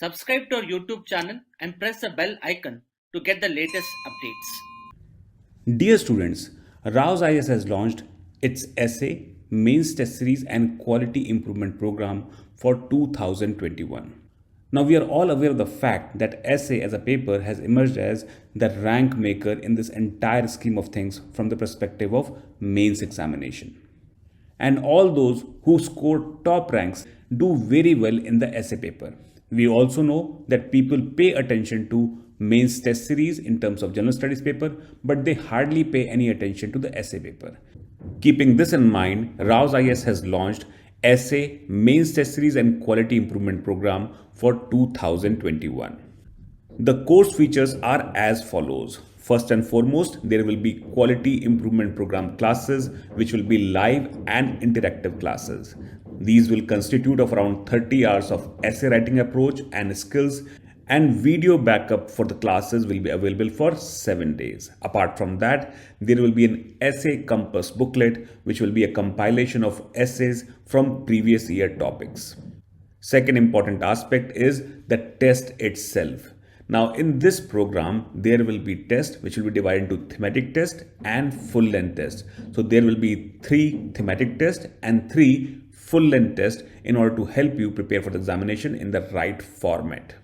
Subscribe to our YouTube channel and press the bell icon to get the latest updates. Dear students, Rao's IS has launched its essay, mains test series and quality improvement program for 2021. Now we are all aware of the fact that essay as a paper has emerged as the rank maker in this entire scheme of things from the perspective of mains examination. And all those who score top ranks do very well in the essay paper. We also know that people pay attention to mains test series in terms of general studies paper, but they hardly pay any attention to the essay paper. Keeping this in mind, Rao's IS has launched Essay, Mains Test Series and Quality Improvement Program for 2021. The course features are as follows. First and foremost, there will be quality improvement program classes, which will be live and interactive classes. These will constitute of around 30 hours of essay writing approach and skills, and video backup for the classes will be available for 7 days. Apart from that, there will be an essay compass booklet, which will be a compilation of essays from previous year topics. Second important aspect is the test itself. Now in this program, there will be tests which will be divided into thematic test and full length test. So there will be 3 thematic tests and 3 full length tests in order to help you prepare for the examination in the right format.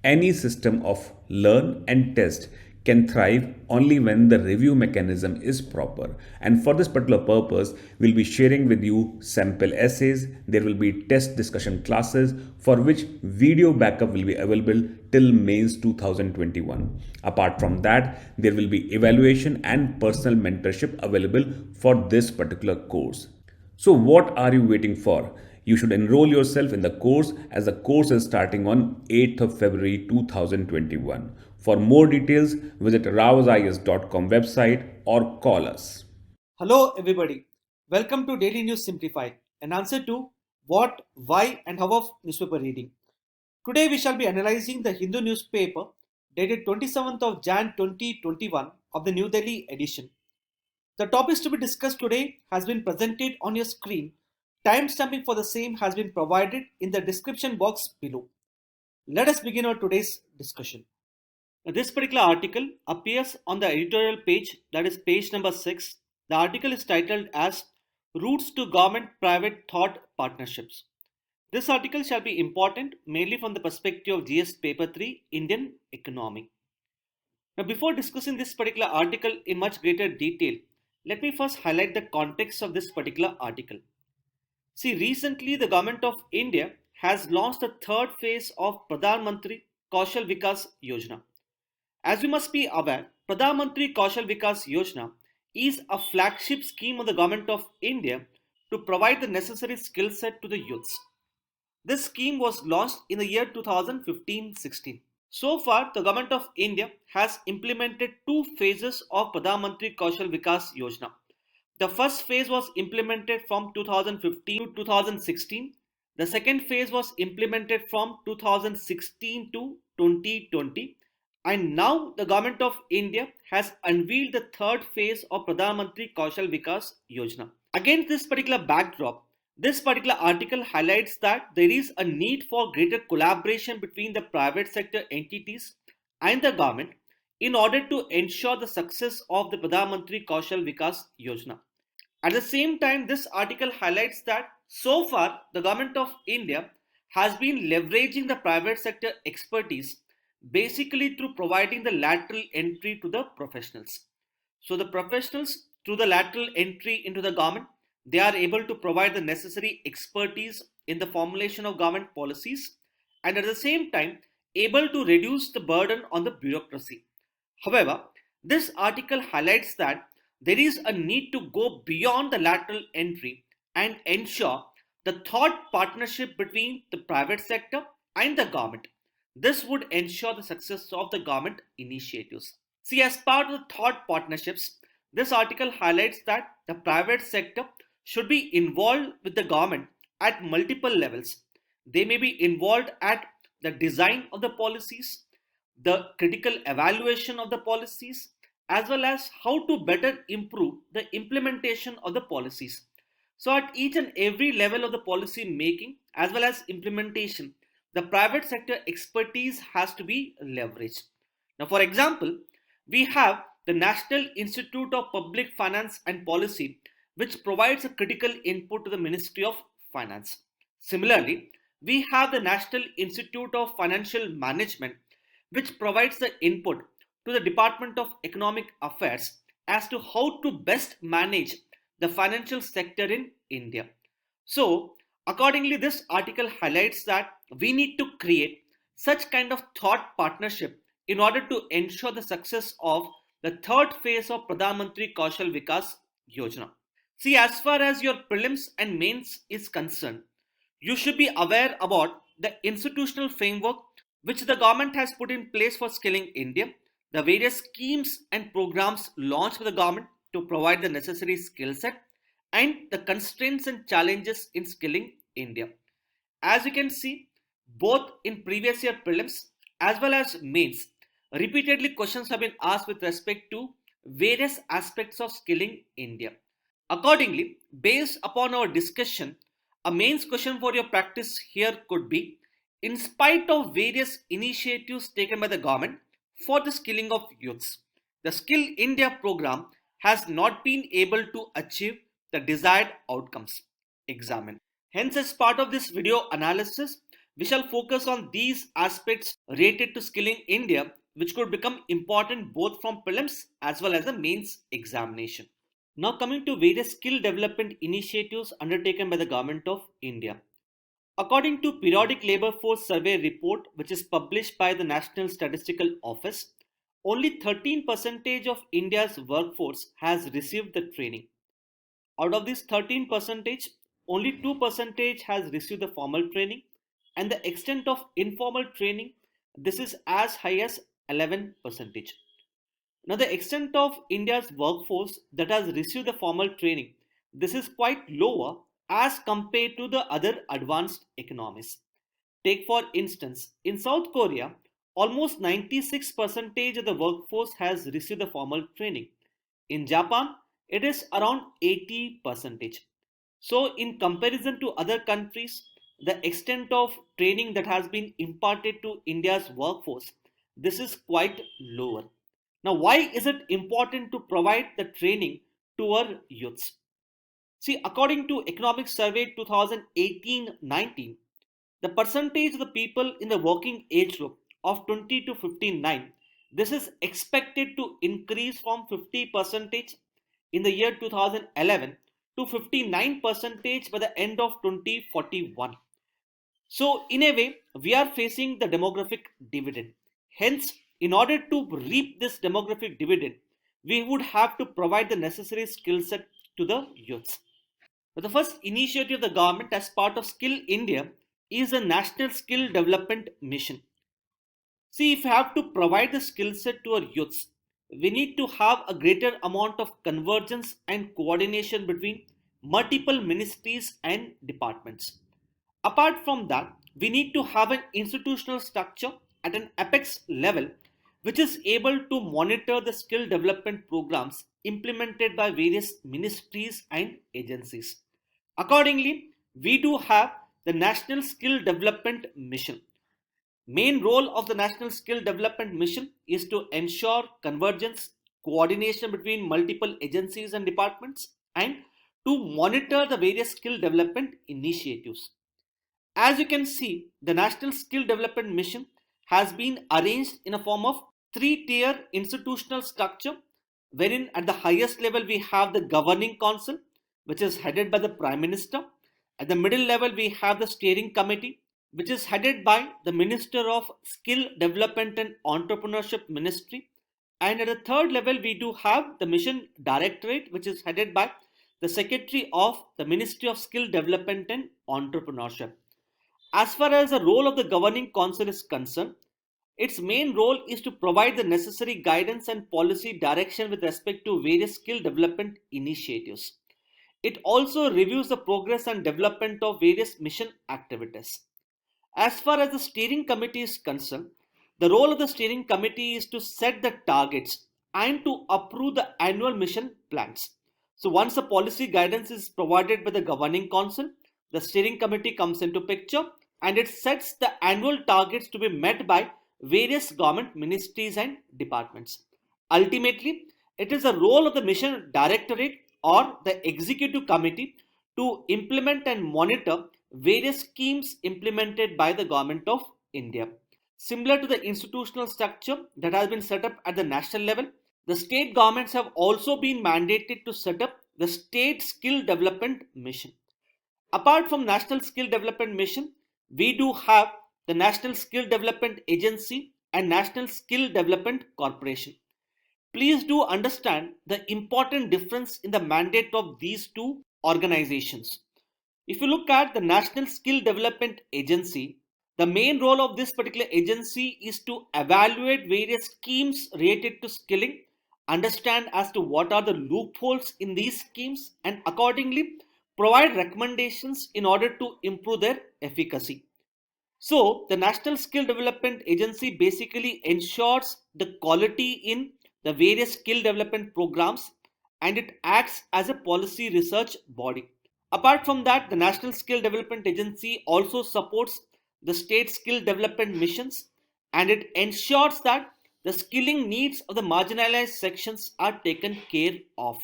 Any system of learn and test can thrive only when the review mechanism is proper. And for this particular purpose, we'll be sharing with you sample essays. There will be test discussion classes for which video backup will be available till mains 2021. Apart from that, there will be evaluation and personal mentorship available for this particular course. So what are you waiting for? You should enroll yourself in the course as the course is starting on 8th of February 2021. For more details, visit raosis.com website or call us. Hello, everybody. Welcome to Daily News Simplified, an answer to what, why, and how of newspaper reading. Today, we shall be analyzing the Hindu newspaper dated 27th of Jan 2021 of the New Delhi edition. The topics to be discussed today has been presented on your screen. Timestamping for the same has been provided in the description box below. Let us begin our today's discussion. This particular article appears on the editorial page, that is page number 6. The article is titled as Routes to Government-Private Thought Partnerships. This article shall be important mainly from the perspective of GS Paper 3, Indian Economy. Now, before discussing this particular article in much greater detail, let me first highlight the context of this particular article. See, recently the Government of India has launched the third phase of Pradhan Mantri Kaushal Vikas Yojana. As you must be aware, Pradhan Mantri Kaushal Vikas Yojana is a flagship scheme of the Government of India to provide the necessary skill set to the youths. This scheme was launched in the year 2015-16. So far, the Government of India has implemented 2 phases of Pradhan Mantri Kaushal Vikas Yojana. The first phase was implemented from 2015 to 2016. The second phase was implemented from 2016 to 2020. And now the Government of India has unveiled the third phase of Pradhan Mantri Kaushal Vikas Yojana. Against this particular backdrop, this particular article highlights that there is a need for greater collaboration between the private sector entities and the government in order to ensure the success of the Pradhan Mantri Kaushal Vikas Yojana. At the same time, this article highlights that so far the Government of India has been leveraging the private sector expertise basically through providing the lateral entry to the professionals. So the professionals, through the lateral entry into the government, they are able to provide the necessary expertise in the formulation of government policies and at the same time able to reduce the burden on the bureaucracy. However, this article highlights that there is a need to go beyond the lateral entry and ensure the thought partnership between the private sector and the government. This would ensure the success of the government initiatives. See, as part of the thought partnerships, this article highlights that the private sector should be involved with the government at multiple levels. They may be involved at the design of the policies, the critical evaluation of the policies, as well as how to better improve the implementation of the policies. So at each and every level of the policy making as well as implementation, the private sector expertise has to be leveraged. Now, for example, we have the National Institute of Public Finance and Policy, which provides a critical input to the Ministry of Finance. Similarly, we have the National Institute of Financial Management, which provides the input to the Department of Economic Affairs as to how to best manage the financial sector in India. So, accordingly, this article highlights that we need to create such kind of thought partnership in order to ensure the success of the third phase of Pradhan Mantri Kaushal Vikas Yojana. See, as far as your prelims and mains is concerned, you should be aware about the institutional framework which the government has put in place for skilling India, the various schemes and programs launched by the government to provide the necessary skill set, and the constraints and challenges in skilling India. As you can see, both in previous year prelims as well as mains, repeatedly questions have been asked with respect to various aspects of skilling India. Accordingly, based upon our discussion, a mains question for your practice here could be, in spite of various initiatives taken by the government for the skilling of youths, the Skill India program has not been able to achieve the desired outcomes. Examine. Hence, as part of this video analysis, we shall focus on these aspects related to skilling India, which could become important both from prelims as well as the mains examination. Now coming to various skill development initiatives undertaken by the Government of India. According to Periodic Labour Force Survey report, which is published by the National Statistical Office, only 13% of India's workforce has received the training. Out of this 13%, only 2% has received the formal training, and the extent of informal training, this is as high as 11%. Now, the extent of India's workforce that has received the formal training, this is quite lower as compared to the other advanced economies. Take for instance, in South Korea, almost 96% of the workforce has received the formal training. In Japan, it is around 80%. So, in comparison to other countries, the extent of training that has been imparted to India's workforce, this is quite lower. Now, why is it important to provide the training to our youths? See, according to Economic Survey 2018-19, the percentage of the people in the working age group of 20 to 59, this is expected to increase from 50% in the year 2011 to 59% by the end of 2041. So, in a way, we are facing the demographic dividend. Hence, in order to reap this demographic dividend, we would have to provide the necessary skill set to the youths. But the first initiative of the government as part of Skill India is a National Skill Development Mission. See, if we have to provide the skill set to our youths, we need to have a greater amount of convergence and coordination between multiple ministries and departments. Apart from that, we need to have an institutional structure at an apex level which is able to monitor the skill development programs implemented by various ministries and agencies. Accordingly, we do have the National Skill Development Mission. Main role of the National Skill Development Mission is to ensure convergence, coordination between multiple agencies and departments, and to monitor the various skill development initiatives. As you can see, the National Skill Development Mission has been arranged in a form of three-tier institutional structure, wherein at the highest level we have the Governing Council, which is headed by the Prime Minister. At the middle level we have the Steering Committee, which is headed by the Minister of Skill Development and Entrepreneurship Ministry. And at the third level we do have the Mission Directorate, which is headed by the Secretary of the Ministry of Skill Development and Entrepreneurship. As far as the role of the Governing Council is concerned, its main role is to provide the necessary guidance and policy direction with respect to various skill development initiatives. It also reviews the progress and development of various mission activities. As far as the steering committee is concerned, the role of the steering committee is to set the targets and to approve the annual mission plans. So once the policy guidance is provided by the Governing Council, the steering committee comes into picture and it sets the annual targets to be met by various government ministries and departments. Ultimately, it is the role of the mission directorate or the executive committee to implement and monitor various schemes implemented by the government of India. Similar to the institutional structure that has been set up at the national level, the state governments have also been mandated to set up the State Skill Development Mission. Apart from National Skill Development Mission, we do have the National Skill Development Agency and National Skill Development Corporation. Please do understand the important difference in the mandate of these two organizations. If you look at the National Skill Development Agency, the main role of this particular agency is to evaluate various schemes related to skilling, understand as to what are the loopholes in these schemes, and accordingly provide recommendations in order to improve their efficacy. So, the National Skill Development Agency basically ensures the quality in the various skill development programs, and it acts as a policy research body. Apart from that, the National Skill Development Agency also supports the state skill development missions, and it ensures that the skilling needs of the marginalized sections are taken care of.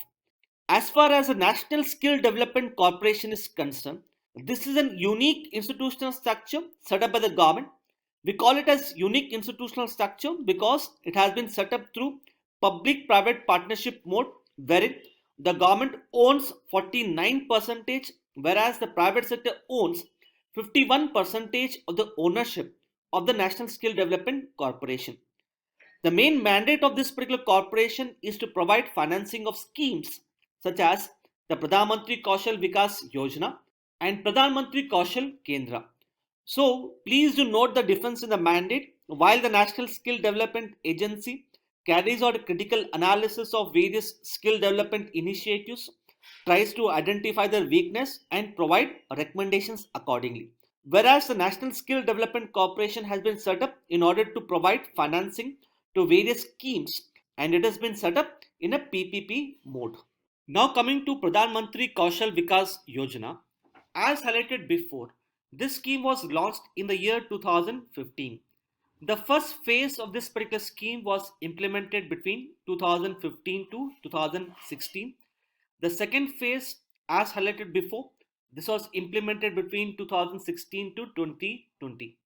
As far as the National Skill Development Corporation is concerned, this is a unique institutional structure set up by the government. We call it as unique institutional structure because it has been set up through public-private partnership mode, wherein the government owns 49%, whereas the private sector owns 51% of the ownership of the National Skill Development Corporation. The main mandate of this particular corporation is to provide financing of schemes such as the Pradhan Mantri Kaushal Vikas Yojana and Pradhan Mantri Kaushal Kendra. So please do note the difference in the mandate. While the National Skill Development Agency carries out a critical analysis of various skill development initiatives, tries to identify their weakness and provide recommendations accordingly. Whereas the National Skill Development Corporation has been set up in order to provide financing to various schemes, and it has been set up in a PPP mode. Now coming to Pradhan Mantri Kaushal Vikas Yojana, as highlighted before, this scheme was launched in the year 2015. The first phase of this particular scheme was implemented between 2015 to 2016. The second phase, as highlighted before, this was implemented between 2016 to 2020.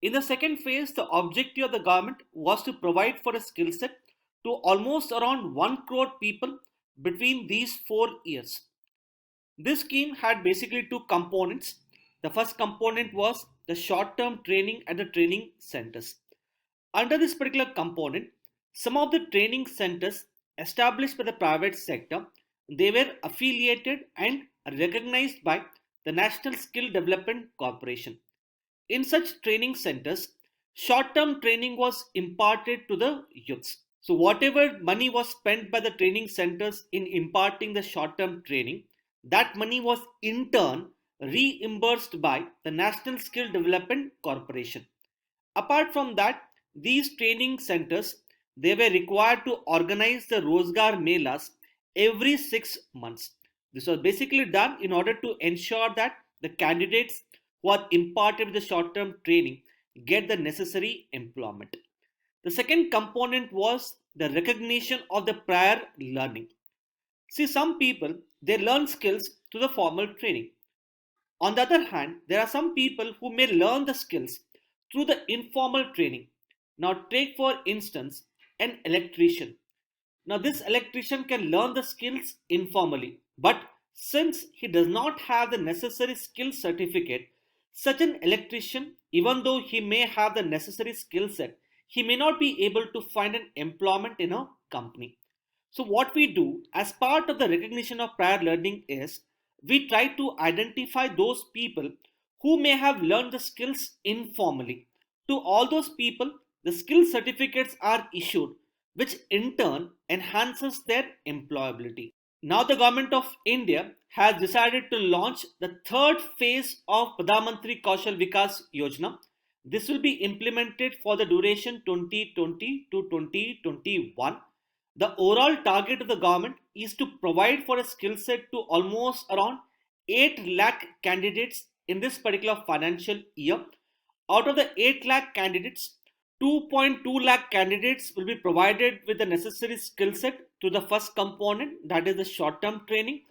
In the second phase, the objective of the government was to provide for a skill set to almost around 1 crore people between these 4 years. This scheme had basically two components. The first component was the short-term training at the training centers. Under this particular component, some of the training centers established by the private sector, they were affiliated and recognized by the National Skill Development Corporation. In such training centers, short-term training was imparted to the youths. So whatever money was spent by the training centers in imparting the short-term training, that money was in turn reimbursed by the National Skill Development Corporation. Apart from that, these training centers, they were required to organize the Rozgar Melas every 6 months. This was basically done in order to ensure that the candidates who are imparted with the short-term training get the necessary employment. The second component was the recognition of the prior learning. See, some people, they learn skills through the formal training. On the other hand, there are some people who may learn the skills through the informal training. Now take for instance an electrician. Now this electrician can learn the skills informally, but since he does not have the necessary skill certificate, such an electrician, even though he may have the necessary skill set, he may not be able to find an employment in a company. So what we do as part of the recognition of prior learning is we try to identify those people who may have learned the skills informally. To all those people, the skill certificates are issued, which in turn enhances their employability. Now the government of India has decided to launch the third phase of Pradhan Mantri Kaushal Vikas Yojana. This will be implemented for the duration 2020 to 2021. The overall target of the government is to provide for a skill set to almost around 8 lakh candidates in this particular financial year. Out of the 8 lakh candidates, 2.2 lakh candidates will be provided with the necessary skill set to the first component, that is the short-term training,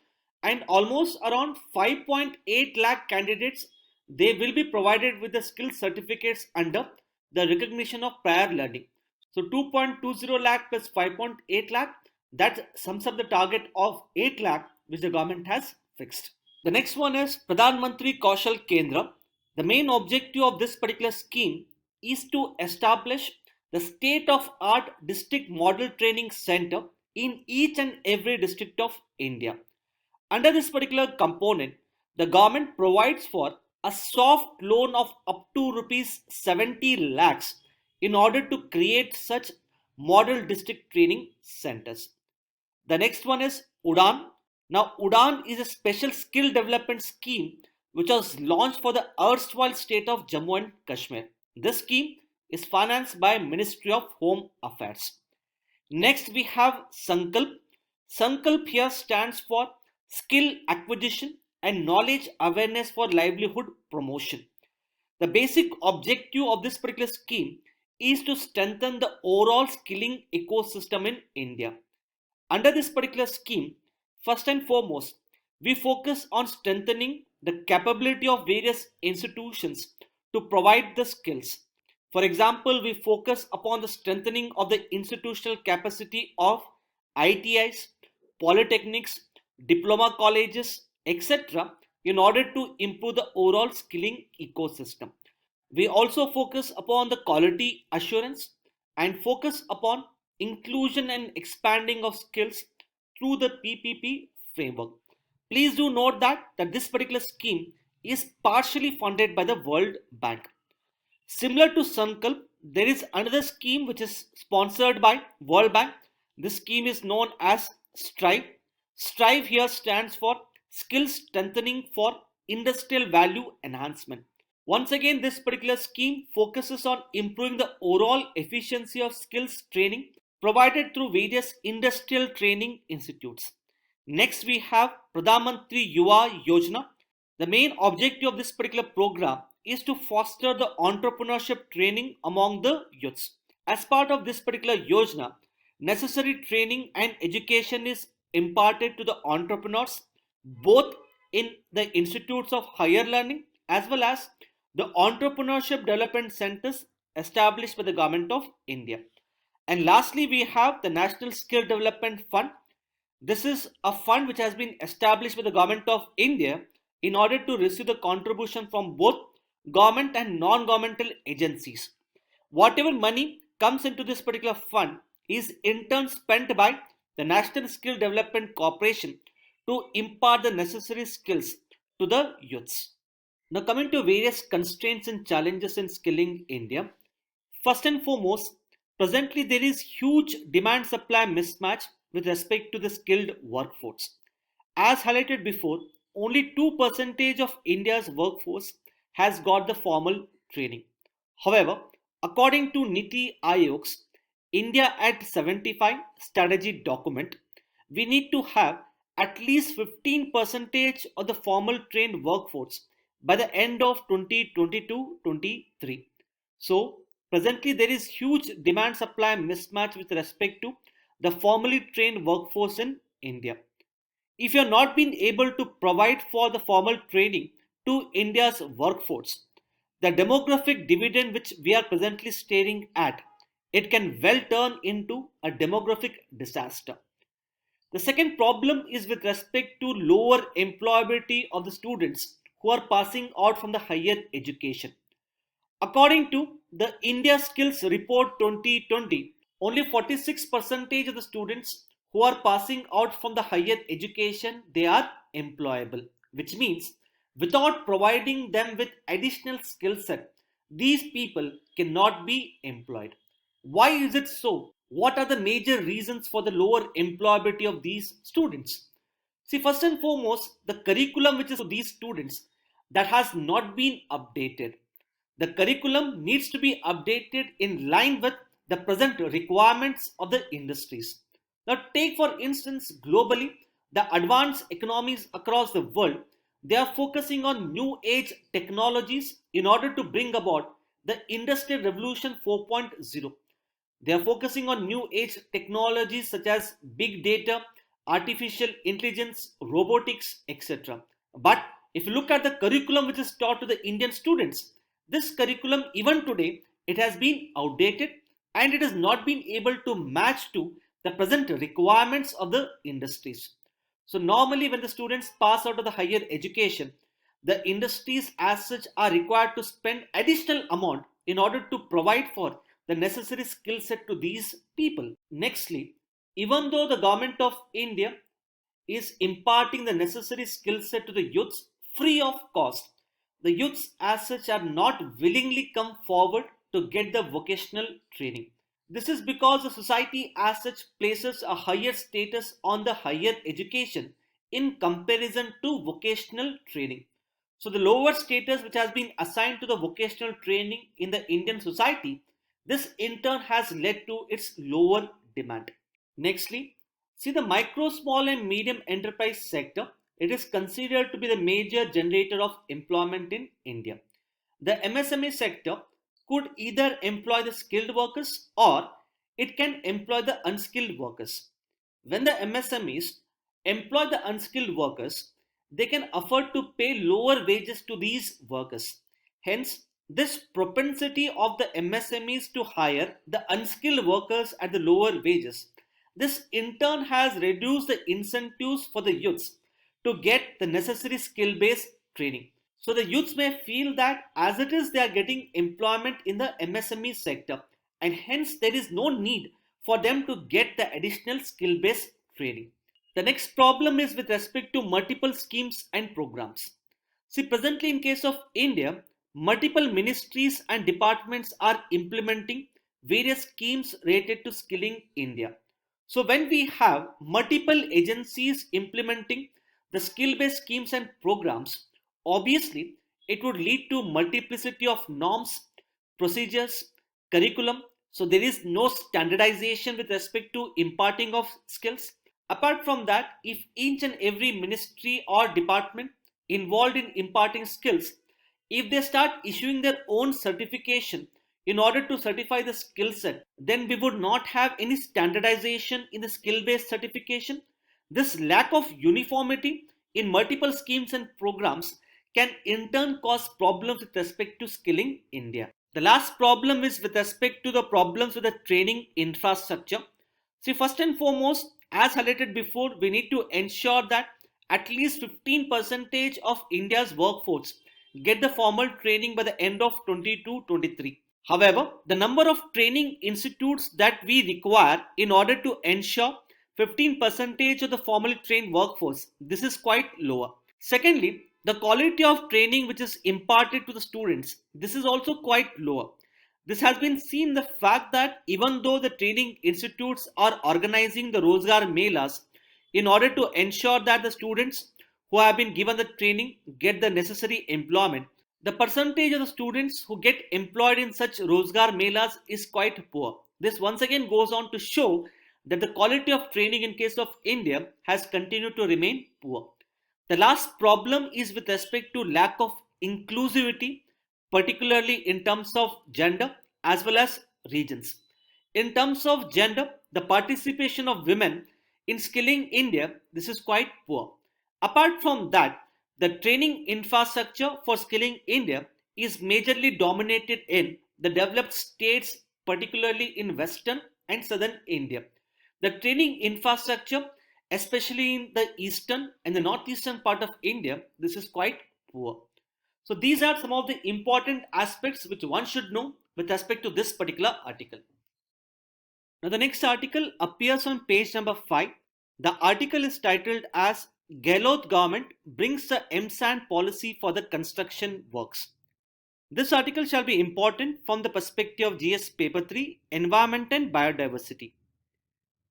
and almost around 5.8 lakh candidates, they will be provided with the skill certificates under the recognition of prior learning. So 2.20 lakh plus 5.8 lakh, that sums up the target of 8 lakh which the government has fixed. The next one is Pradhan Mantri Kaushal Kendra. The main objective of this particular scheme is to establish the state-of-art district model training center in each and every district of India. Under this particular component, the government provides for a soft loan of up to rupees 70 lakhs in order to create such model district training centers. The next one is UDAN. Now, UDAN is a special skill development scheme which was launched for the erstwhile state of Jammu and Kashmir. This scheme is financed by Ministry of Home Affairs. Next, we have Sankalp. Sankalp here stands for Skill Acquisition and Knowledge Awareness for Livelihood Promotion. The basic objective of this particular scheme is to strengthen the overall skilling ecosystem in India. Under this particular scheme, first and foremost, we focus on strengthening the capability of various institutions to provide the skills. For example, we focus upon the strengthening of the institutional capacity of ITIs, polytechnics, diploma colleges, etc. in order to improve the overall skilling ecosystem. We also focus upon the quality assurance and focus upon inclusion and expanding of skills through the PPP framework. Please do note that this particular scheme is partially funded by the World Bank. Similar to Sankalp, there is another scheme which is sponsored by World Bank. This scheme is known as Strive. Strive here stands for Skill Strengthening for Industrial Value Enhancement. Once again, this particular scheme focuses on improving the overall efficiency of skills training provided through various industrial training institutes. Next, we have Pradhan Mantri Yuva Yojana. The main objective of this particular program is to foster the entrepreneurship training among the youths. As part of this particular Yojana, necessary training and education is imparted to the entrepreneurs both in the institutes of higher learning as well as the entrepreneurship development centers established by the government of India. And lastly, we have the National Skill Development Fund. This is a fund which has been established by the government of India in order to receive the contribution from both government and non-governmental agencies. Whatever money comes into this particular fund is in turn spent by the National Skill Development Corporation to impart the necessary skills to the youths. Now, coming to various constraints and challenges in skilling India. First and foremost, presently there is huge demand-supply mismatch with respect to the skilled workforce. As highlighted before, only 2% of India's workforce has got the formal training. However, according to NITI Aayog's India at 75 strategy document, we need to have at least 15% of the formal trained workforce by the end of 2022-23. So, presently there is huge demand-supply mismatch with respect to the formally trained workforce in India. If you are not being able to provide for the formal training to India's workforce, the demographic dividend which we are presently staring at, it can well turn into a demographic disaster. The second problem is with respect to lower employability of the students who are passing out from the higher education. According to the India Skills Report 2020, only 46% of the students who are passing out from the higher education, they are employable, which means without providing them with additional skill set, these people cannot be employed. Why is it so? What are the major reasons for the lower employability of these students? See, first and foremost, the curriculum which is for these students, that has not been updated. The curriculum needs to be updated in line with the present requirements of the industries. Now, take for instance, globally, the advanced economies across the world, They are focusing on new age technologies in order to bring about the Industrial Revolution 4.0. They are focusing on new age technologies such as big data, artificial intelligence, robotics, etc. But if you look at the curriculum which is taught to the Indian students, this curriculum even today it has been outdated and it has not been able to match to the present requirements of the industries. So normally when the students pass out of the higher education, the industries as such are required to spend additional amount in order to provide for the necessary skill set to these people. Nextly, even though the government of India is imparting the necessary skill set to the youths free of cost, the youths as such are not willingly come forward to get the vocational training. This is because the society as such places a higher status on the higher education in comparison to vocational training. So the lower status which has been assigned to the vocational training in the Indian society, this in turn has led to its lower demand. Nextly, see the micro, small and medium enterprise sector. It is considered to be the major generator of employment in India. The MSME sector could either employ the skilled workers or it can employ the unskilled workers. When the MSMEs employ the unskilled workers, they can afford to pay lower wages to these workers. Hence, this propensity of the MSMEs to hire the unskilled workers at the lower wages, this in turn has reduced the incentives for the youths to get the necessary skill based training. So the youths may feel that as it is they are getting employment in the MSME sector and hence there is no need for them to get the additional skill based training. The next problem is with respect to multiple schemes and programs. See, presently in case of India, multiple ministries and departments are implementing various schemes related to skilling India. So when we have multiple agencies implementing the skill-based schemes and programs, obviously it would lead to multiplicity of norms, procedures, curriculum. So there is no standardization with respect to imparting of skills. Apart from that, if each and every ministry or department involved in imparting skills, if they start issuing their own certification in order to certify the skill set, then we would not have any standardization in the skill based certification. This lack of uniformity in multiple schemes and programs can in turn cause problems with respect to skilling India. The last problem is with respect to the problems with the training infrastructure. See, first and foremost, as highlighted before, we need to ensure that at least 15% of India's workforce get the formal training by the end of 22-23. However, the number of training institutes that we require in order to ensure 15% of the formally trained workforce, this is quite lower. Secondly, the quality of training which is imparted to the students, this is also quite lower. This has been seen in the fact that even though the training institutes are organizing the Rozgar Melas in order to ensure that the students who have been given the training get the necessary employment, the percentage of the students who get employed in such Rozgar Melas is quite poor. This once again goes on to show that the quality of training in case of India has continued to remain poor. The last problem is with respect to lack of inclusivity, particularly in terms of gender as well as regions. In terms of gender, the participation of women in skilling India, this is quite poor. Apart from that, the training infrastructure for skilling India is majorly dominated in the developed states, particularly in Western and Southern India. The training infrastructure, especially in the eastern and the northeastern part of India, this is quite poor. So these are some of the important aspects which one should know with respect to this particular article. Now the next article appears on page number 5. The article is titled as Gehlot government brings the MSAN policy for the construction works. This article shall be important from the perspective of GS paper 3, environment and biodiversity.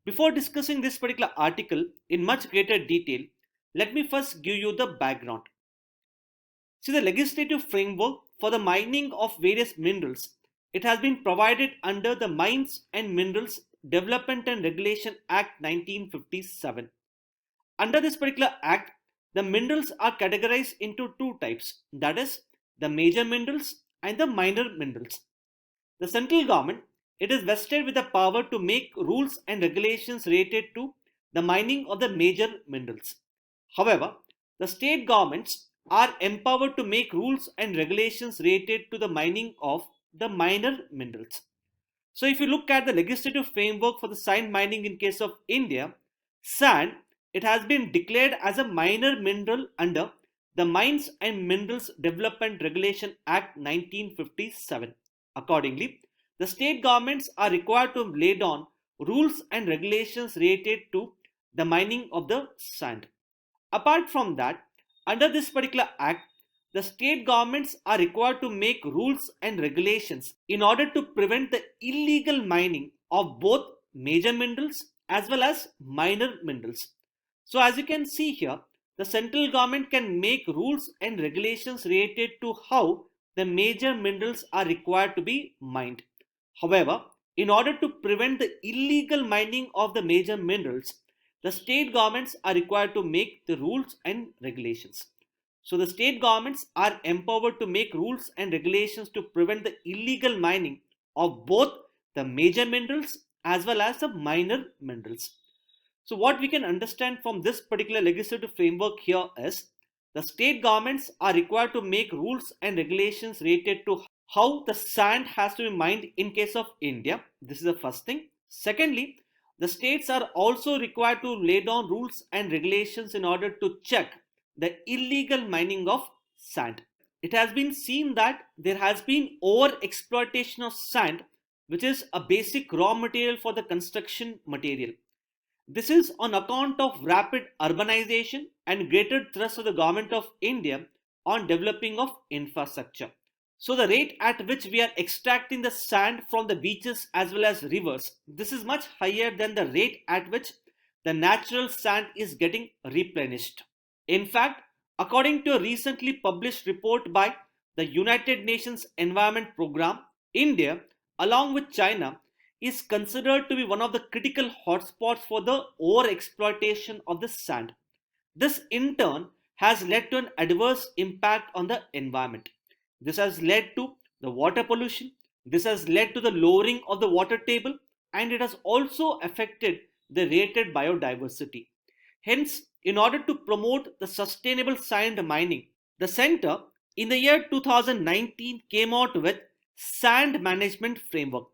Before discussing this particular article in much greater detail, let me first give you the background. See, the legislative framework for the mining of various minerals, it has been provided under the Mines and Minerals Development and Regulation Act 1957. Under this particular act, the minerals are categorized into two types, that is, the major minerals and the minor minerals. The central government, it is vested with the power to make rules and regulations related to the mining of the major minerals. However, the state governments are empowered to make rules and regulations related to the mining of the minor minerals. So if you look at the legislative framework for the sand mining in case of India, sand, it has been declared as a minor mineral under the Mines and Minerals Development Regulation Act 1957. Accordingly, the state governments are required to lay down rules and regulations related to the mining of the sand. Apart from that, under this particular act, the state governments are required to make rules and regulations in order to prevent the illegal mining of both major minerals as well as minor minerals. So as you can see here, the central government can make rules and regulations related to how the major minerals are required to be mined. However, in order to prevent the illegal mining of the major minerals, the state governments are required to make the rules and regulations. So the state governments are empowered to make rules and regulations to prevent the illegal mining of both the major minerals as well as the minor minerals. So what we can understand from this particular legislative framework here is the state governments are required to make rules and regulations related to how the sand has to be mined in case of India. This is the first thing. Secondly, the states are also required to lay down rules and regulations in order to check the illegal mining of sand. It has been seen that there has been over exploitation of sand, which is a basic raw material for the construction material. This is on account of rapid urbanization and greater thrust of the government of India on developing of infrastructure. So the rate at which we are extracting the sand from the beaches as well as rivers, this is much higher than the rate at which the natural sand is getting replenished. In fact, according to a recently published report by the United Nations Environment Programme, India, along with China, is considered to be one of the critical hotspots for the overexploitation of the sand. This in turn has led to an adverse impact on the environment. This has led to the water pollution, this has led to the lowering of the water table, and it has also affected the rated biodiversity. Hence, in order to promote the sustainable sand mining, the center in the year 2019 came out with sand management framework.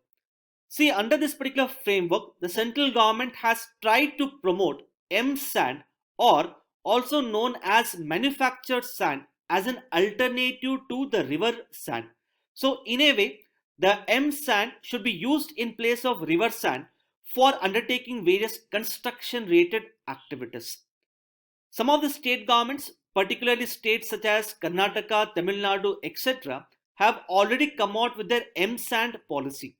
See, under this particular framework, the central government has tried to promote M sand, or also known as manufactured sand, as an alternative to the river sand. So in a way, the M sand should be used in place of river sand for undertaking various construction related activities. Some of the state governments, particularly states such as Karnataka, Tamil Nadu, etc., have already come out with their M sand policy.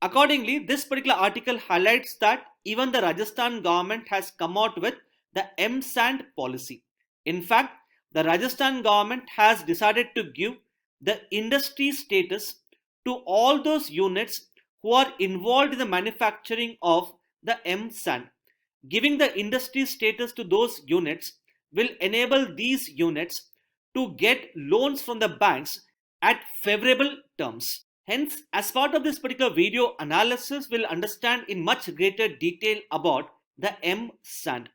Accordingly, this particular article highlights that even the Rajasthan government has come out with the M sand policy. In fact, the Rajasthan government has decided to give the industry status to all those units who are involved in the manufacturing of the M sand. Giving the industry status to those units will enable these units to get loans from the banks at favorable terms. Hence, as part of this particular video analysis, we'll understand in much greater detail about the M sand.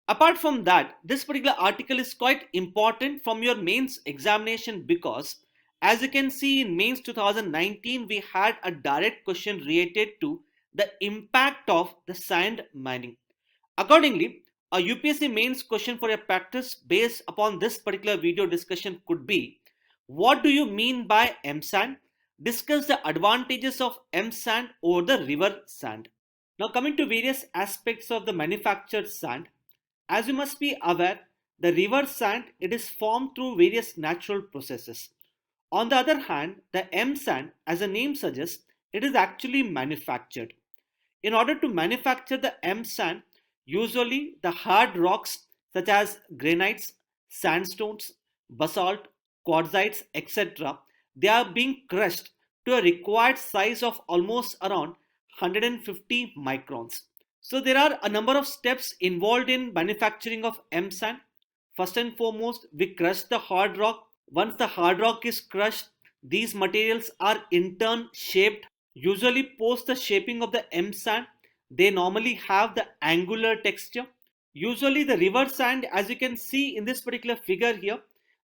Apart from that, this particular article is quite important from your mains examination because as you can see in mains 2019, we had a direct question related to the impact of the sand mining. Accordingly, a UPSC mains question for a practice based upon this particular video discussion could be, what do you mean by M sand? Discuss the advantages of M sand over the river sand. Now coming to various aspects of the manufactured sand, as you must be aware, the river sand, it is formed through various natural processes. On the other hand, the M sand, as the name suggests, it is actually manufactured. In order to manufacture the M sand, usually the hard rocks such as granites, sandstones, basalt, quartzites, etc., they are being crushed to a required size of almost around 150 microns. So there are a number of steps involved in manufacturing of M sand. First and foremost, we crush the hard rock. Once the hard rock is crushed, these materials are in turn shaped. Usually post the shaping of the M sand, they normally have the angular texture. Usually the river sand, as you can see in this particular figure here,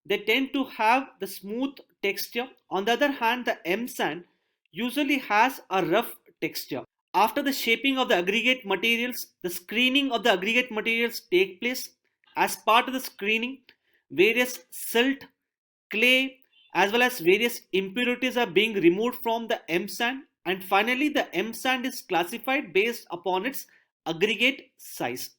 they tend to have the smooth texture. On the other hand, the M sand usually has a rough texture. After the shaping of the aggregate materials, the screening of the aggregate materials take place. As part of the screening, various silt, clay, as well as various impurities are being removed from the M sand, and finally the M sand is classified based upon its aggregate size.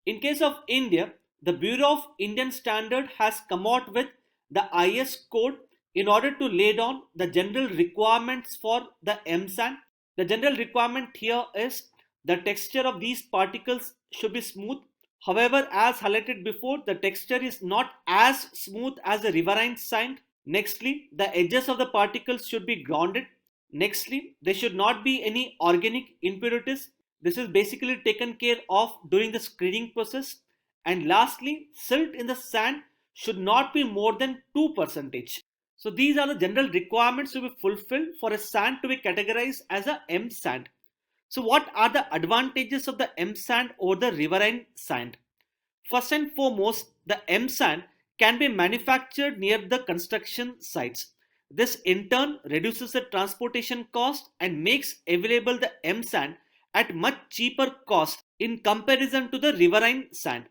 In case of India, the Bureau of Indian Standard has come out with the IS code in order to lay down the general requirements for the M sand. The general requirement here is the texture of these particles should be smooth. However, as highlighted before, the texture is not as smooth as the riverine sand. Nextly, the edges of the particles should be grounded. Nextly, there should not be any organic impurities. This is basically taken care of during the screening process. And lastly, silt in the sand should not be more than 2%. So these are the general requirements to be fulfilled for a sand to be categorized as a M sand. So what are the advantages of the M sand over the riverine sand? First and foremost, the M sand can be manufactured near the construction sites. This in turn reduces the transportation cost and makes available the M sand at much cheaper cost in comparison to the riverine sand.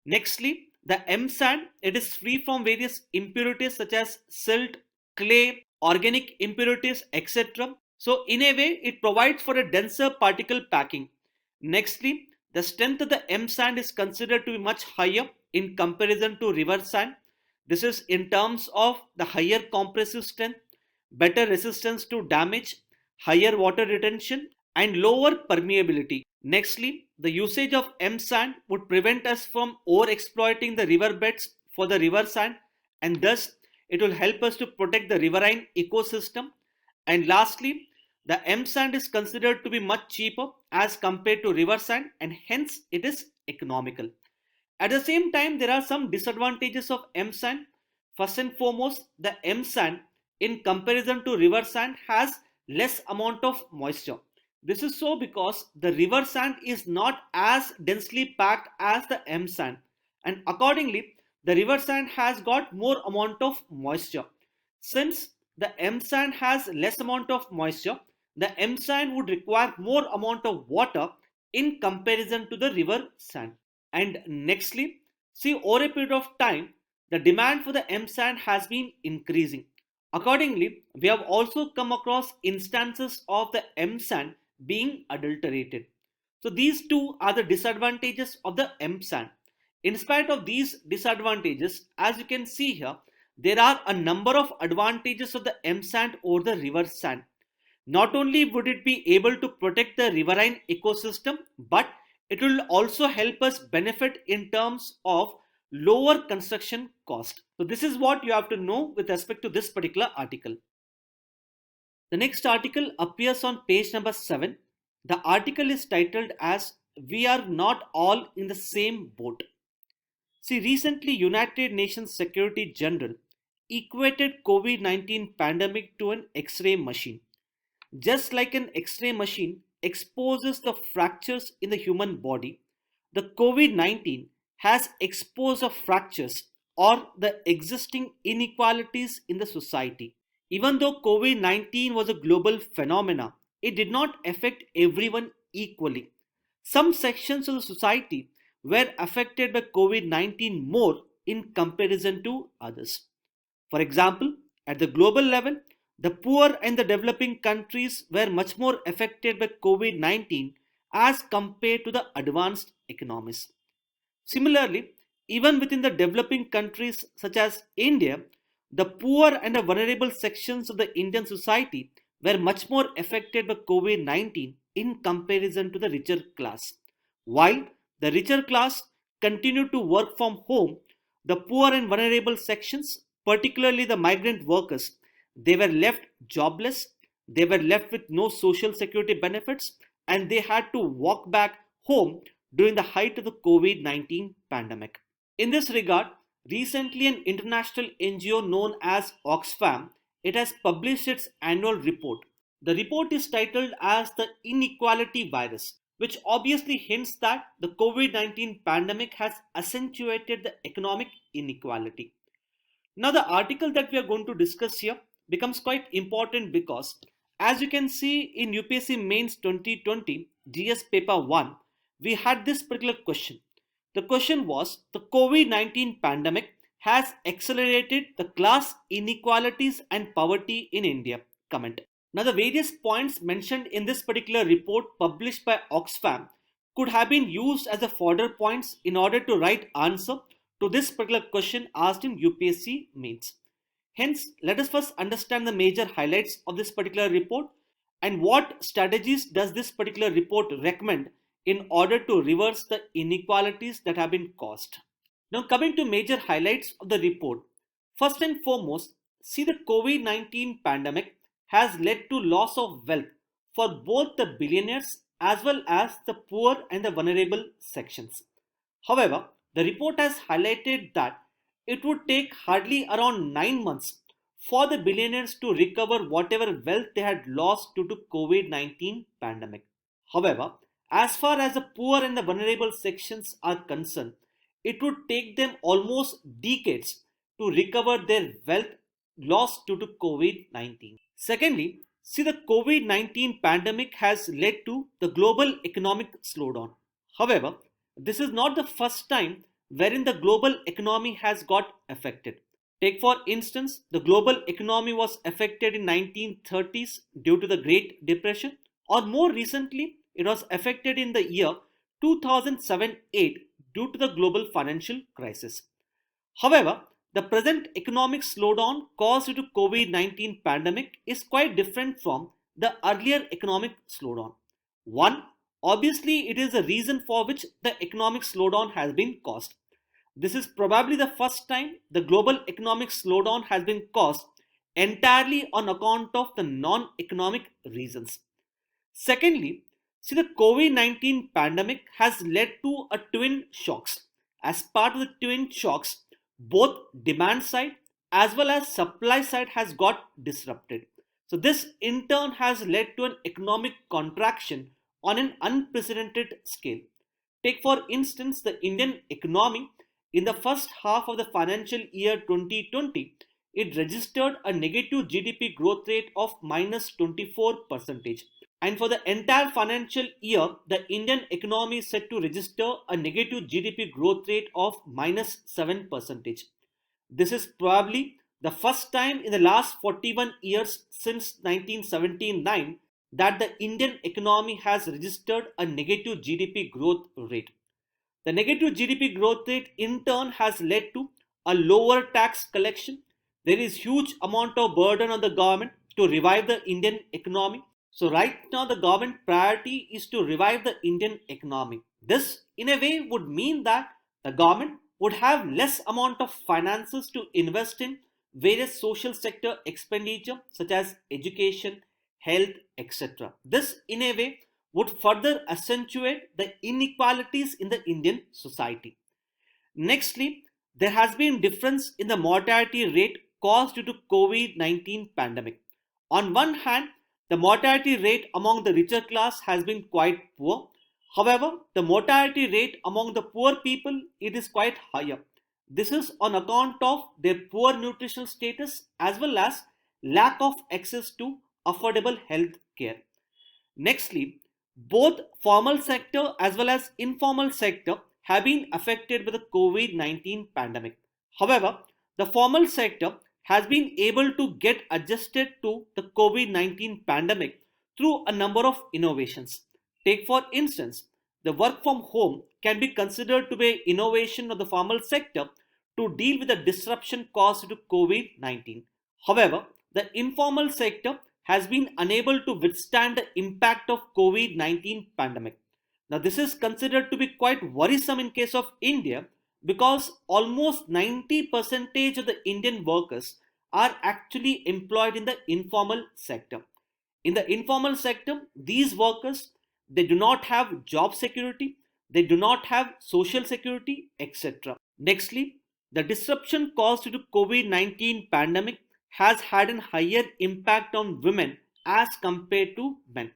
Nextly, the M sand, it is free from various impurities such as silt, clay, organic impurities, etc. So in a way, it provides for a denser particle packing. Nextly, the strength of the M sand is considered to be much higher in comparison to river sand. This is in terms of the higher compressive strength, better resistance to damage, higher water retention, and lower permeability. Nextly, the usage of M sand would prevent us from over-exploiting the riverbeds for the river sand, and thus it will help us to protect the riverine ecosystem. And lastly, the M sand is considered to be much cheaper as compared to river sand, and hence it is economical. At the same time, there are some disadvantages of M sand. First and foremost, the M sand in comparison to river sand has less amount of moisture. This is so because the river sand is not as densely packed as the M sand, and accordingly the river sand has got more amount of moisture. Since the M sand has less amount of moisture, the M sand would require more amount of water in comparison to the river sand. And nextly, see, over a period of time, the demand for the M sand has been increasing. Accordingly, we have also come across instances of the M sand being adulterated. So these two are the disadvantages of the M sand. In spite of these disadvantages, as you can see here, there are a number of advantages of the M sand over the river sand. Not only would it be able to protect the riverine ecosystem, but it will also help us benefit in terms of lower construction cost. So this is what you have to know with respect to this particular article. The next article appears on page number 7. The article is titled as "We Are Not All in the Same Boat." See, recently United Nations Secretary General equated COVID-19 pandemic to an X-ray machine. Just like an X-ray machine exposes the fractures in the human body, the COVID-19 has exposed the fractures or the existing inequalities in the society. Even though COVID-19 was a global phenomena, it did not affect everyone equally. Some sections of the society were affected by COVID-19 more in comparison to others. For example, at the global level, the poor and the developing countries were much more affected by COVID-19 as compared to the advanced economies. Similarly, even within the developing countries such as India, the poor and the vulnerable sections of the Indian society were much more affected by COVID-19 in comparison to the richer class. While the richer class continued to work from home, the poor and vulnerable sections, particularly the migrant workers, they were left jobless, they were left with no social security benefits, and they had to walk back home during the height of the COVID-19 pandemic. In this regard, Recently, an international NGO known as Oxfam, it has published its annual report. The report is titled as the Inequality Virus, which obviously hints that the COVID-19 pandemic has accentuated the economic inequality. Now, the article that we are going to discuss here becomes quite important because, as you can see in UPSC Mains 2020 GS Paper 1, we had this particular question. The question was, the COVID-19 pandemic has accelerated the class inequalities and poverty in India. Comment. Now, the various points mentioned in this particular report published by Oxfam could have been used as a fodder points in order to write answer to this particular question asked in UPSC Mains. Hence, let us first understand the major highlights of this particular report and what strategies does this particular report recommend in order to reverse the inequalities that have been caused. Now, coming to major highlights of the report, first and foremost, see the COVID-19 pandemic has led to loss of wealth for both the billionaires as well as the poor and the vulnerable sections. However, the report has highlighted that it would take hardly around 9 months for the billionaires to recover whatever wealth they had lost due to COVID-19 pandemic. However, as far as the poor and the vulnerable sections are concerned, it would take them almost decades to recover their wealth lost due to COVID-19. Secondly, see the COVID-19 pandemic has led to the global economic slowdown. However, this is not the first time wherein the global economy has got affected. Take for instance, the global economy was affected in 1930s due to the Great Depression, or more recently, it was affected in the year 2007-8 due to the global financial crisis. However, the present economic slowdown caused due to COVID-19 pandemic is quite different from the earlier economic slowdown. One, obviously it is a reason for which the economic slowdown has been caused. This is probably the first time the global economic slowdown has been caused entirely on account of the non-economic reasons. Secondly, see the COVID-19 pandemic has led to a twin shocks. As part of the twin shocks, both demand side as well as supply side has got disrupted. So this in turn has led to an economic contraction on an unprecedented scale. Take for instance the Indian economy in the first half of the financial year 2020, it registered a negative GDP growth rate of minus 24%. And for the entire financial year, the Indian economy is set to register a negative GDP growth rate of minus 7%. This is probably the first time in the last 41 years since 1979 that the Indian economy has registered a negative GDP growth rate. The negative GDP growth rate in turn has led to a lower tax collection. There is huge amount of burden on the government to revive the Indian economy. So right now the government priority is to revive the Indian economy. This in a way would mean that the government would have less amount of finances to invest in various social sector expenditure such as education, health, etc. This in a way would further accentuate the inequalities in the Indian society. Nextly, there has been difference in the mortality rate caused due to COVID-19 pandemic. On one hand, the mortality rate among the richer class has been quite poor. However, the mortality rate among the poor people, it is quite higher. This is on account of their poor nutritional status as well as lack of access to affordable health care. Nextly, both formal sector as well as informal sector have been affected by the COVID-19 pandemic. However, the formal sector has been able to get adjusted to the COVID-19 pandemic through a number of innovations. Take for instance, the work from home can be considered to be an innovation of the formal sector to deal with the disruption caused to COVID-19. However, the informal sector has been unable to withstand the impact of COVID-19 pandemic. Now this is considered to be quite worrisome in case of India because almost 90% of the Indian workers are actually employed in the informal sector. In the informal sector, these workers, they do not have job security, they do not have social security, etc. Nextly, the disruption caused due to COVID-19 pandemic has had a higher impact on women as compared to men.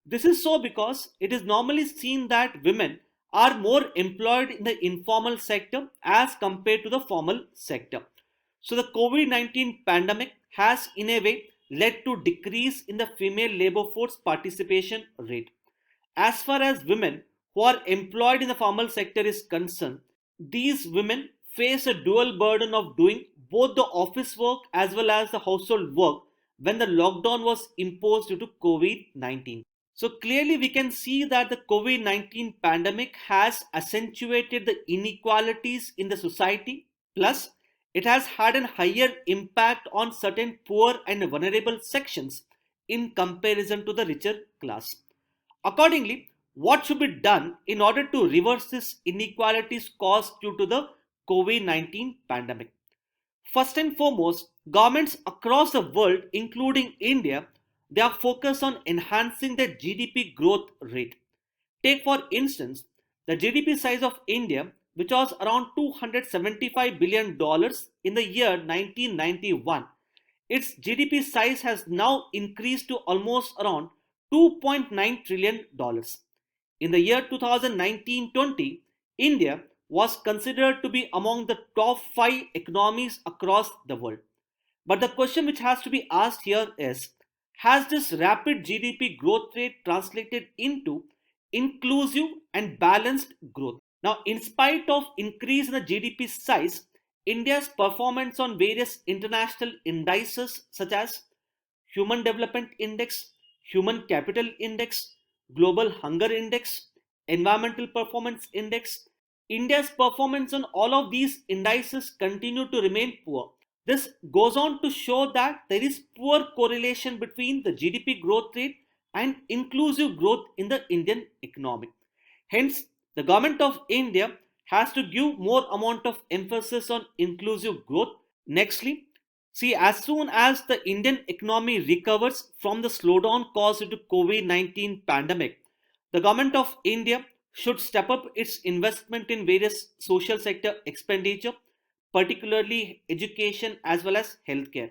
This is so because it is normally seen that women are more employed in the informal sector as compared to the formal sector. So the COVID-19 pandemic has in a way led to decrease in the female labor force participation rate. As far as women who are employed in the formal sector is concerned, these women face a dual burden of doing both the office work as well as the household work when the lockdown was imposed due to COVID-19. So clearly we can see that the COVID-19 pandemic has accentuated the inequalities in the society. Plus, it has had a higher impact on certain poor and vulnerable sections in comparison to the richer class. Accordingly, what should be done in order to reverse this inequalities caused due to the COVID-19 pandemic? First and foremost, governments across the world, including India, they are focused on enhancing the GDP growth rate. Take for instance, the GDP size of India, which was around $275 billion in the year 1991. Its GDP size has now increased to almost around $2.9 trillion. In the year 2019-20, India was considered to be among the top 5 economies across the world. But the question which has to be asked here is, has this rapid GDP growth rate translated into inclusive and balanced growth? Now, in spite of increase in the GDP size, India's performance on various international indices such as Human Development Index, Human Capital Index, Global Hunger Index, Environmental Performance Index, India's performance on all of these indices continue to remain poor. This goes on to show that there is poor correlation between the GDP growth rate and inclusive growth in the Indian economy. Hence, the government of India has to give more amount of emphasis on inclusive growth. Nextly, see, as soon as the Indian economy recovers from the slowdown caused due to COVID-19 pandemic, the government of India should step up its investment in various social sector expenditure, particularly education as well as healthcare.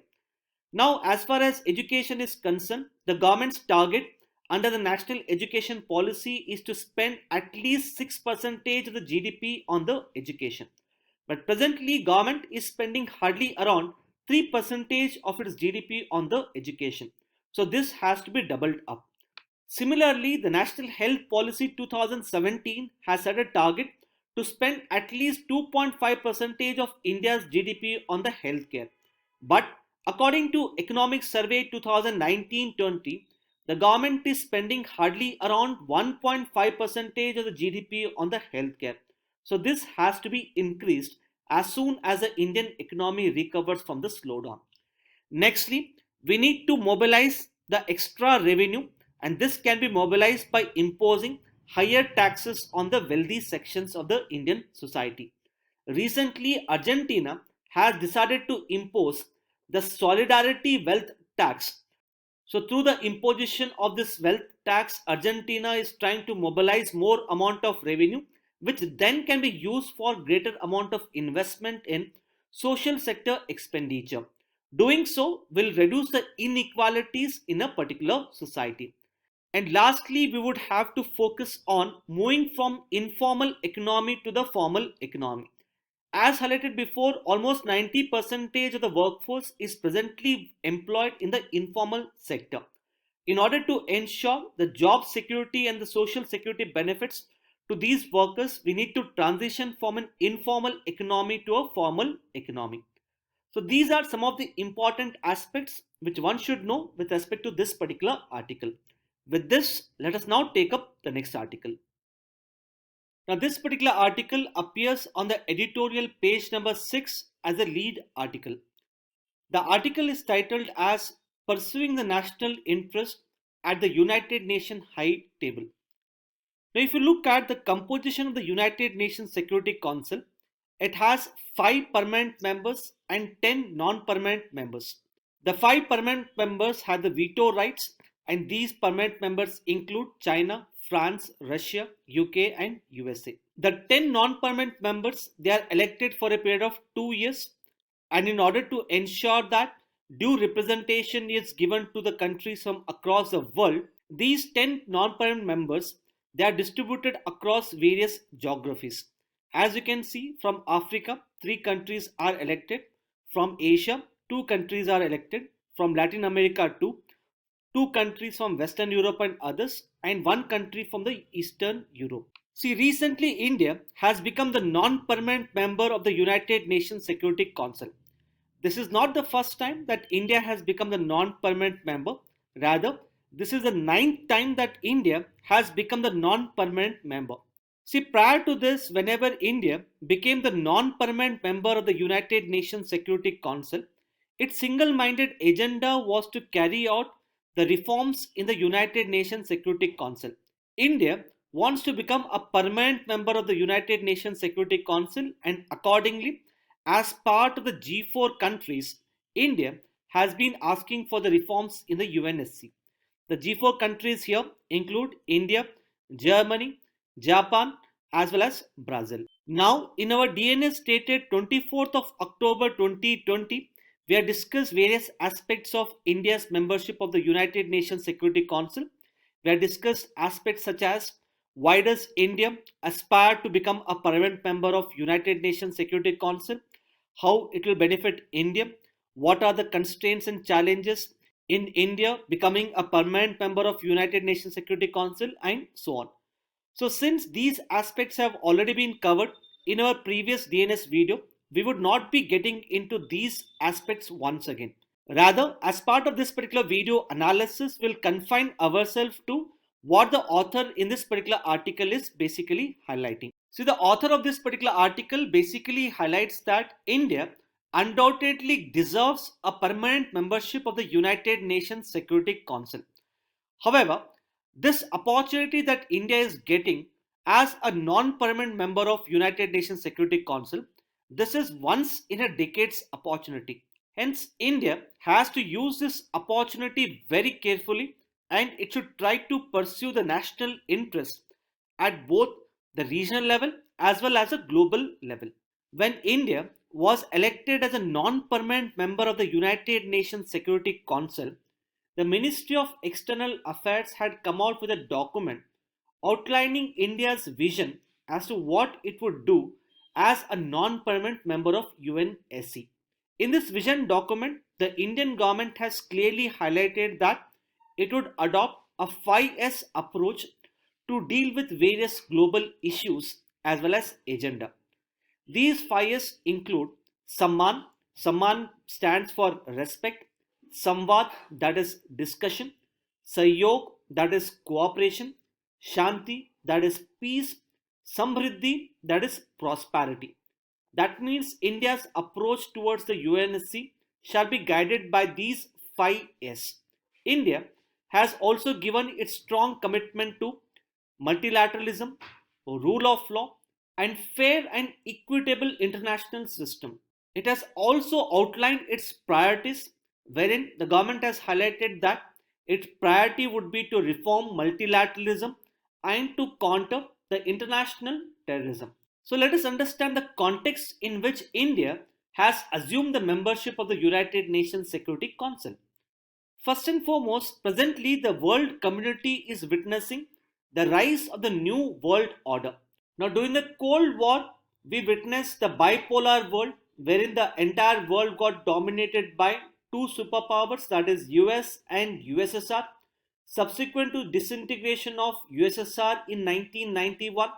Now, as far as education is concerned, the government's target under the national education policy is to spend at least 6% of the GDP on the education. But presently, government is spending hardly around 3% of its GDP on the education. So this has to be doubled up. Similarly, the National Health Policy 2017 has set a target to spend at least 2.5% of India's GDP on the healthcare. But according to Economic Survey 2019-20, the government is spending hardly around 1.5% of the GDP on the healthcare. So this has to be increased as soon as the Indian economy recovers from the slowdown. Nextly, we need to mobilize the extra revenue, and this can be mobilized by imposing higher taxes on the wealthy sections of the Indian society. Recently, Argentina has decided to impose the Solidarity Wealth Tax. So through the imposition of this wealth tax, Argentina is trying to mobilize more amount of revenue, which then can be used for greater amount of investment in social sector expenditure. Doing so will reduce the inequalities in a particular society. And lastly, we would have to focus on moving from informal economy to the formal economy. As highlighted before, almost 90% of the workforce is presently employed in the informal sector. In order to ensure the job security and the social security benefits to these workers, we need to transition from an informal economy to a formal economy. So these are some of the important aspects which one should know with respect to this particular article. With this, let us now take up the next article. Now, this particular article appears on the editorial page number 6 as a lead article. The article is titled as Pursuing the National Interest at the United Nations High Table. Now, if you look at the composition of the United Nations Security Council, it has 5 permanent members and 10 non-permanent members. The 5 permanent members have the veto rights, and these permanent members include China, France, Russia, UK and USA. The 10 non-permanent members, they are elected for a period of 2 years, and in order to ensure that due representation is given to the countries from across the world, these 10 non-permanent members, they are distributed across various geographies. As you can see, from Africa 3 countries are elected, from Asia 2 countries are elected, from Latin America 2 countries from Western Europe and others, and 1 country from the Eastern Europe. See, recently India has become the non-permanent member of the United Nations Security Council. This is not the first time that India has become the non-permanent member. Rather, this is the ninth time that India has become the non-permanent member. See, prior to this, whenever India became the non-permanent member of the United Nations Security Council, its single-minded agenda was to carry out the reforms in the United Nations Security Council. India wants to become a permanent member of the United Nations Security Council, and accordingly, as part of the G4 countries, India has been asking for the reforms in the UNSC. The G4 countries here include India, Germany, Japan, as well as Brazil. Now, in our DNS dated 24th of October 2020, we have discussed various aspects of India's membership of the United Nations Security Council. We have discussed aspects such as why does India aspire to become a permanent member of United Nations Security Council, how it will benefit India, what are the constraints and challenges in India becoming a permanent member of United Nations Security Council, and so on. So since these aspects have already been covered in our previous DNS video, we would not be getting into these aspects once again. Rather, as part of this particular video analysis, we'll confine ourselves to what the author in this particular article is basically highlighting. See, the author of this particular article basically highlights that India undoubtedly deserves a permanent membership of the United Nations Security Council. However, this opportunity that India is getting as a non-permanent member of United Nations Security Council, this is once in a decade's opportunity. Hence, India has to use this opportunity very carefully, and it should try to pursue the national interest at both the regional level as well as a global level. When India was elected as a non-permanent member of the United Nations Security Council, the Ministry of External Affairs had come out with a document outlining India's vision as to what it would do as a non-permanent member of UNSC. In this vision document, the Indian government has clearly highlighted that it would adopt a 5S approach to deal with various global issues as well as agenda. These 5S include Samman. Samman stands for respect, Samvad, that is discussion, Sahyog, that is cooperation, Shanti, that is peace, Samriddhi, that is prosperity. That means India's approach towards the UNSC shall be guided by these 5S. India has also given its strong commitment to multilateralism, rule of law, and fair and equitable international system. It has also outlined its priorities, wherein the government has highlighted that its priority would be to reform multilateralism and to counter the international terrorism. So let us understand the context in which India has assumed the membership of the United Nations Security Council. First and foremost, presently the world community is witnessing the rise of the new world order. Now, during the Cold War, we witnessed the bipolar world wherein the entire world got dominated by two superpowers, that is US and USSR. Subsequent to disintegration of USSR in 1991,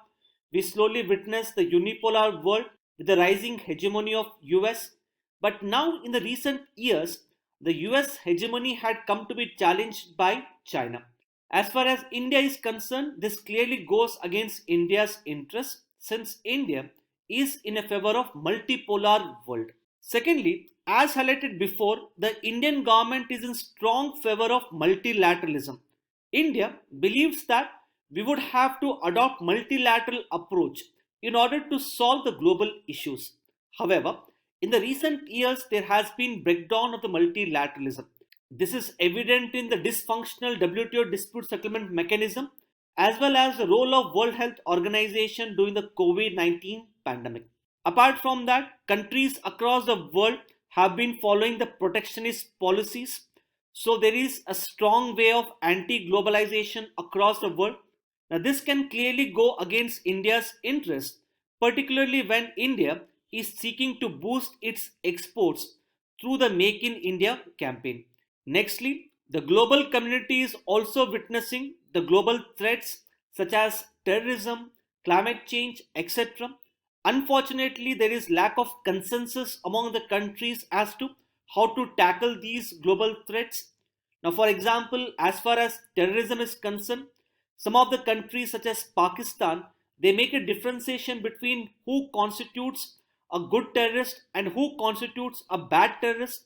we slowly witnessed the unipolar world with the rising hegemony of US. But now in the recent years, the US hegemony had come to be challenged by China. As far as India is concerned, this clearly goes against India's interests, since India is in a favor of multipolar world. Secondly, as highlighted before, the Indian government is in strong favor of multilateralism. India believes that we would have to adopt multilateral approach in order to solve the global issues. However, in the recent years, there has been breakdown of the multilateralism. This is evident in the dysfunctional WTO dispute settlement mechanism, as well as the role of World Health Organization during the COVID-19 pandemic. Apart from that, countries across the world have been following the protectionist policies. So there is a strong way of anti-globalization across the world. Now this can clearly go against India's interest, particularly when India is seeking to boost its exports through the Make in India campaign. Nextly, the global community is also witnessing the global threats such as terrorism, climate change, etc. Unfortunately, there is lack of consensus among the countries as to how to tackle these global threats. Now, for example, as far as terrorism is concerned, some of the countries such as Pakistan, they make a differentiation between who constitutes a good terrorist and who constitutes a bad terrorist.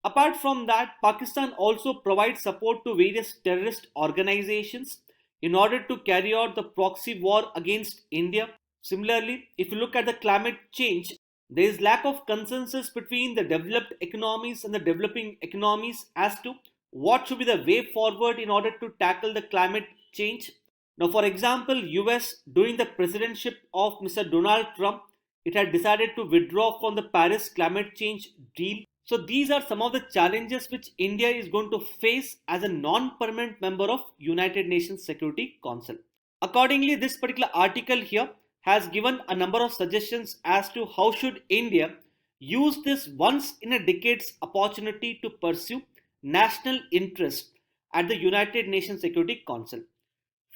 Apart from that, Pakistan also provides support to various terrorist organizations in order to carry out the proxy war against India. Similarly, if you look at the climate change, there is lack of consensus between the developed economies and the developing economies as to what should be the way forward in order to tackle the climate change. Now, for example, US during the presidency of Mr. Donald Trump, it had decided to withdraw from the Paris climate change deal. So these are some of the challenges which India is going to face as a non-permanent member of United Nations Security Council. Accordingly, this particular article here has given a number of suggestions as to how should India use this once in a decade's opportunity to pursue national interest at the United Nations Security Council.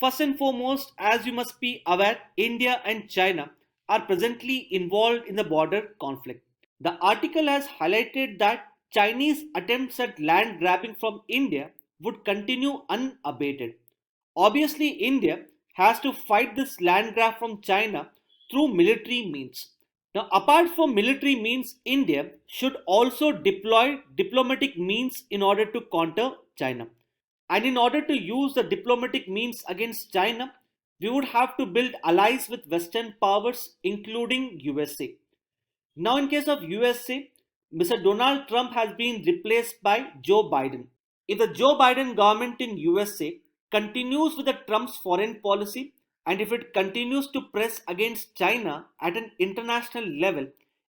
First and foremost, as you must be aware, India and China are presently involved in the border conflict. The article has highlighted that Chinese attempts at land grabbing from India would continue unabated. Obviously, India has to fight this land grab from China through military means. Now, apart from military means, India should also deploy diplomatic means in order to counter China. And in order to use the diplomatic means against China, we would have to build allies with Western powers, including USA. Now, in case of USA, Mr. Donald Trump has been replaced by Joe Biden. If the Joe Biden government in USA continues with the Trump's foreign policy, and if it continues to press against China at an international level,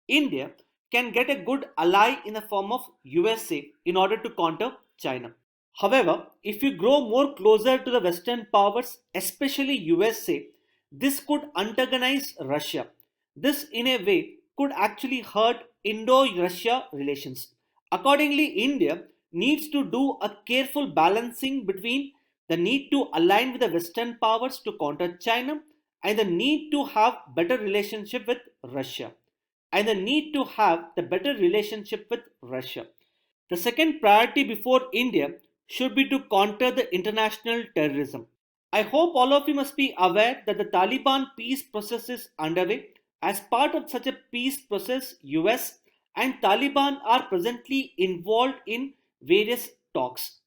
India can get a good ally in the form of USA in order to counter China. However, if we grow more closer to the Western powers, especially USA, this could antagonize Russia. This, in a way, could actually hurt Indo-Russia relations. Accordingly, India needs to do a careful balancing between the need to align with the Western powers to counter China and the need to have better relationship with Russia and the need to have the better relationship with Russia. The second priority before India should be to counter the international terrorism. I hope all of you must be aware that the Taliban peace process is underway. As part of such a peace process, US and Taliban are presently involved in various talks.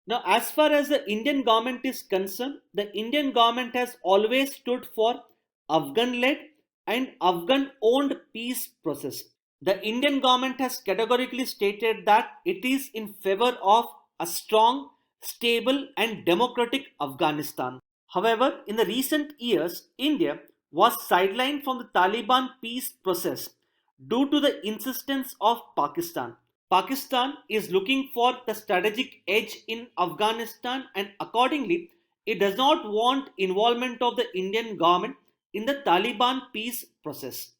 Now, as far as the Indian government is concerned, the Indian government has always stood for Afghan-led and Afghan-owned peace process. The Indian government has categorically stated that it is in favor of a strong, stable and democratic Afghanistan. However, in the recent years, India was sidelined from the Taliban peace process due to the insistence of Pakistan. Pakistan is looking for the strategic edge in Afghanistan and accordingly, it does not want involvement of the Indian government in the Taliban peace process.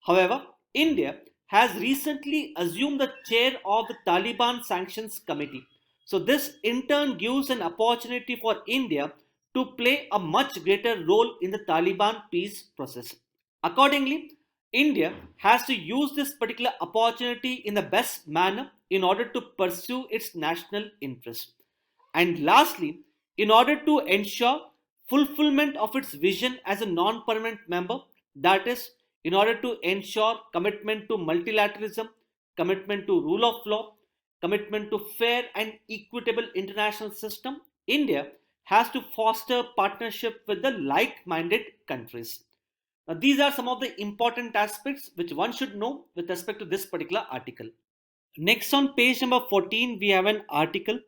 However, India has recently assumed the chair of the Taliban Sanctions Committee. So this in turn gives an opportunity for India to play a much greater role in the Taliban peace process. Accordingly, India has to use this particular opportunity in the best manner in order to pursue its national interest. And lastly, in order to ensure fulfillment of its vision as a non-permanent member, that is, in order to ensure commitment to multilateralism, commitment to rule of law, commitment to fair and equitable international system, India has to foster partnership with the like-minded countries. Now, these are some of the important aspects which one should know with respect to this particular article. Next, on page number 14, we have an article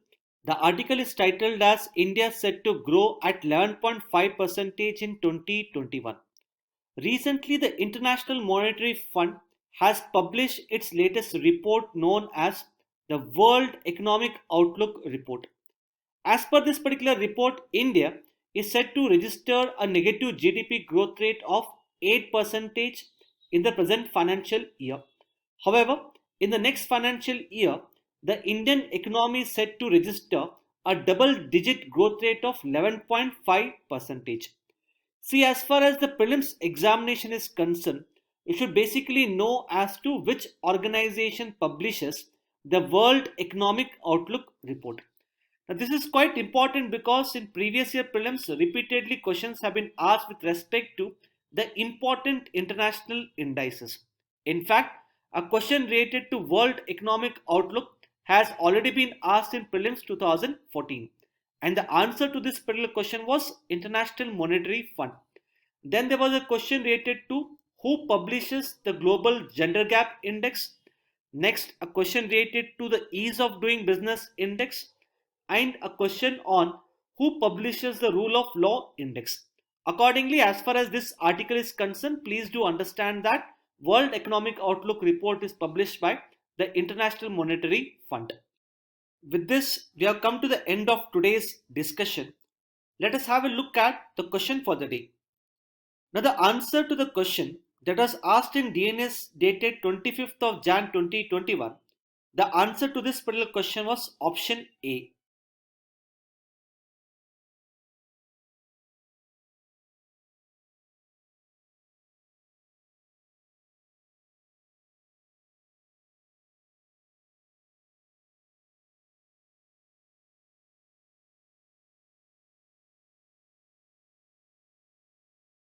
The article is titled as India set to grow at 11.5% in 2021. Recently, the International Monetary Fund has published its latest report known as the World Economic Outlook Report. As per this particular report, India is set to register a negative GDP growth rate of 8% in the present financial year. However, in the next financial year, the Indian economy is set to register a double digit growth rate of 11.5%. See, as far as the prelims examination is concerned, you should basically know as to which organization publishes the World Economic Outlook report. Now, this is quite important because in previous year prelims, repeatedly questions have been asked with respect to the important international indices. In fact, a question related to World Economic Outlook has already been asked in prelims 2014, and the answer to this particular question was International Monetary Fund. Then there was a question related to who publishes the Global Gender Gap Index. Next, a question related to the Ease of Doing Business Index, and a question on who publishes the Rule of Law Index. Accordingly, as far as this article is concerned, please do understand that World Economic Outlook report is published by the International Monetary Fund. With this, we have come to the end of today's discussion. Let us have a look at the question for the day. Now, the answer to the question that was asked in DNS dated 25th of Jan 2021, the answer to this particular question was option A.